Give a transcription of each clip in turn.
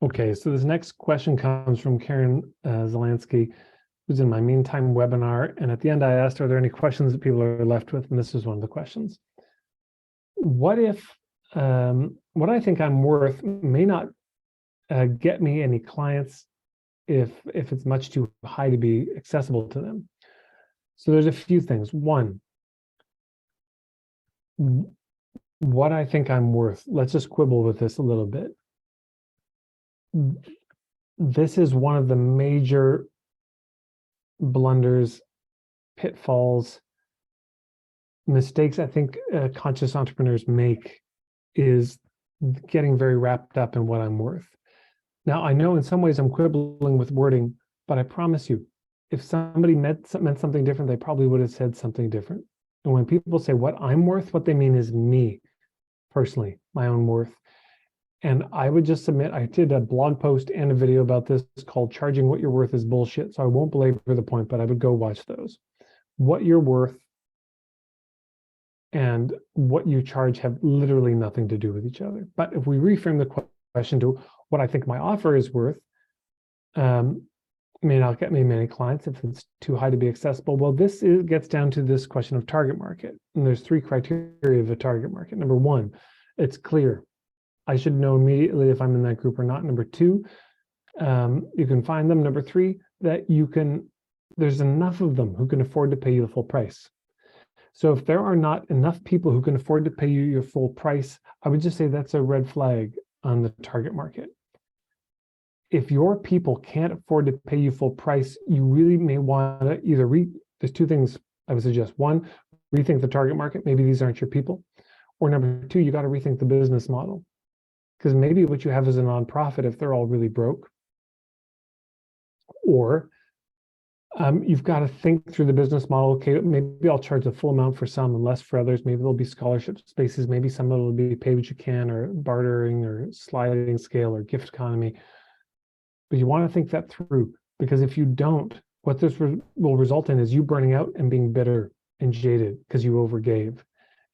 Okay, so this next question comes from Karen Zelansky, who's in my Meantime webinar. And at the end, I asked, are there any questions that people are left with? And this is one of the questions. What if what I think I'm worth may not get me any clients if it's much too high to be accessible to them? So there's a few things. One, what I think I'm worth. Let's just quibble with this a little bit. This is one of the major blunders, pitfalls, mistakes I think conscious entrepreneurs make, is getting very wrapped up in what I'm worth. Now, I know in some ways I'm quibbling with wording, but I promise you, if somebody meant something different, they probably would have said something different. And when people say what I'm worth, what they mean is me, personally, my own worth. And I would just submit, I did a blog post and a video about this called Charging What You're Worth is Bullshit. So I won't belabor the point, but I would go watch those. What you're worth and what you charge have literally nothing to do with each other. But if we reframe the question to what I think my offer is worth, may not get me many clients if it's too high to be accessible. Well, gets down to this question of target market. And there's three criteria of a target market. Number one, it's clear. I should know immediately if I'm in that group or not. Number two, you can find them. Number three, that there's enough of them who can afford to pay you the full price. So if there are not enough people who can afford to pay you your full price, I would just say that's a red flag on the target market. If your people can't afford to pay you full price, you really may want to either there's two things I would suggest. One, rethink the target market. Maybe these aren't your people. Or number two, you got to rethink the business model. Because maybe what you have is a nonprofit if they're all really broke. Or you've got to think through the business model. Okay, maybe I'll charge the full amount for some and less for others. Maybe there'll be scholarship spaces. Maybe some of it will be pay what you can, or bartering, or sliding scale, or gift economy. But you want to think that through, because if you don't, what this will result in is you burning out and being bitter and jaded because you overgave.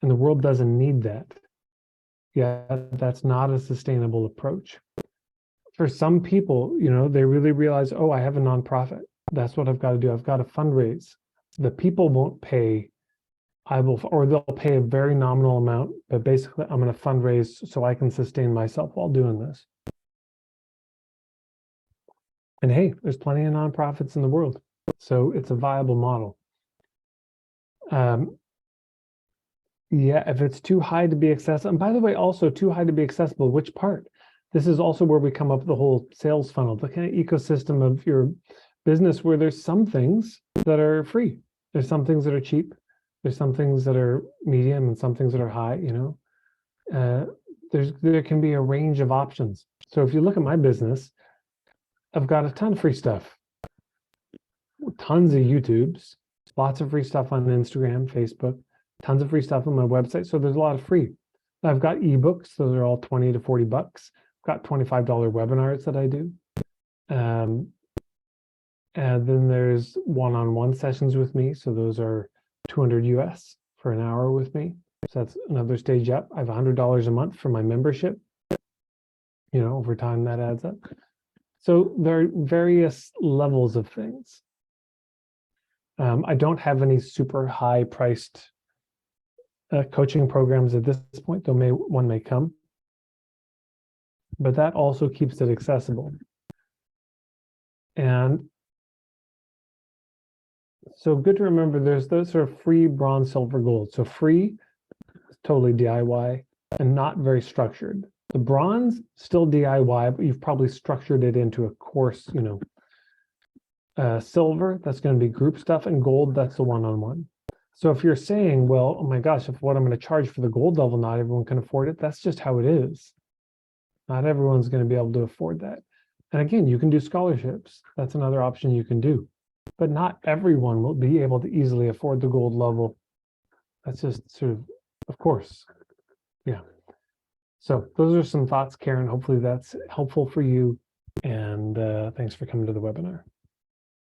And the world doesn't need that. Yeah, that's not a sustainable approach. For some people, they really realize, oh, I have a nonprofit. That's what I've got to do. I've got to fundraise. The people won't pay. Or they'll pay a very nominal amount, but basically I'm going to fundraise so I can sustain myself while doing this. And hey, there's plenty of nonprofits in the world, so it's a viable model. Yeah, if it's too high to be accessible, and by the way, also too high to be accessible, which part? This is also where we come up with the whole sales funnel, the kind of ecosystem of your business where there's some things that are free. There's some things that are cheap. There's some things that are medium and some things that are high, there can be a range of options. So if you look at my business, I've got a ton of free stuff, tons of YouTubes, lots of free stuff on Instagram, Facebook, tons of free stuff on my website. So there's a lot of free. I've got ebooks. Those are all 20 to 40 bucks. I've got $25 webinars that I do. And then there's one-on-one sessions with me. So those are 200 US for an hour with me. So that's another stage up. I have $100 a month for my membership. Over time that adds up. So there are various levels of things. I don't have any super high priced coaching programs at this point, though one may come. But that also keeps it accessible. And so good to remember, there's those sort of free, bronze, silver, gold. So free is totally DIY and not very structured. The bronze, still DIY, but you've probably structured it into a course, silver, that's going to be group stuff, and gold, that's the one-on-one. So if you're saying, well, oh my gosh, if what I'm going to charge for the gold level, not everyone can afford it, that's just how it is. Not everyone's going to be able to afford that. And again, you can do scholarships. That's another option you can do. But not everyone will be able to easily afford the gold level. That's just sort of course. Yeah. So those are some thoughts, Karen. Hopefully that's helpful for you. And thanks for coming to the webinar.